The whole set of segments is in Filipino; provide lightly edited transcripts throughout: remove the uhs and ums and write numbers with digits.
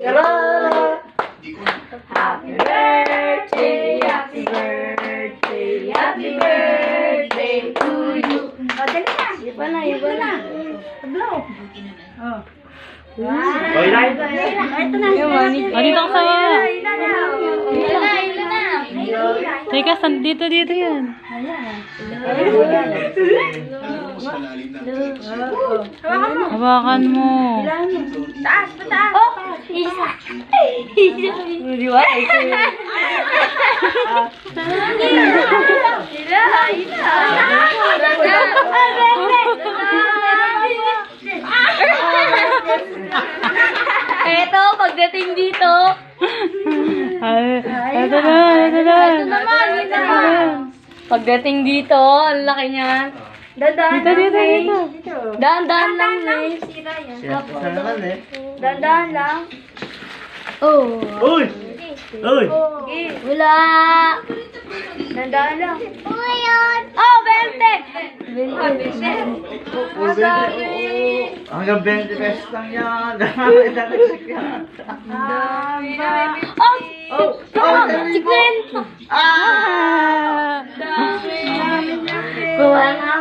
Happy birthday, happy birthday, happy birthday to you. Dali na. Iba na. Blow. Oh. Wow. Ito na. Dito ka sa baba. Ila na. Teka, dito yan. Hawakan mo. Taas. Oh, isa. Di ba? Eto, pagdating dito. Ito na. Pagdating dito, ang laki niyan. Dito. Dahan-dahan lang, guys. Dahan-dahan lang. Oh. Uy! Wala. Dahan-dahan lang. Oh, 20! 20. Hanggang 20 pesos lang yan. Dami yan. Oh! 50!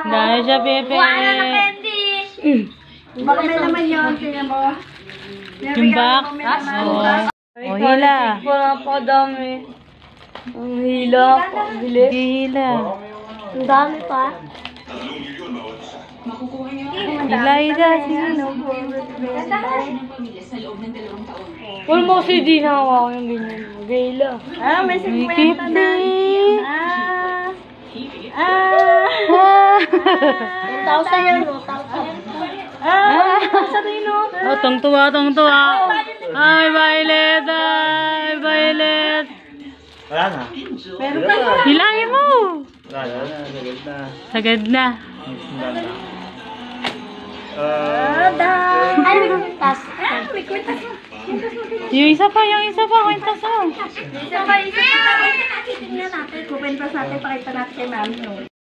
Dahil siya, Pepe. Wala na candy! Baka may naman yun. Tingnan mo. Yung box. Oh, hila. Napakadami. Ang hila. Bilis. Hila. Ang dami pa. Hila. Wala mo kasi di nakawa ko yung ganyan. Gayla. May May 50 na. 50. 1,000 yan, 1,000. Sa rino. Oh, tungtuwa. Ay, Violet. Wala na. Meron pa yun. Hilahin mo. Wala na. Sagad na. Ay, may tas. May kwintas mo. Yung isa pa. Kwintas mo. Isa pa. Titignan natin. Kukwintas natin. Pakita natin kay mami.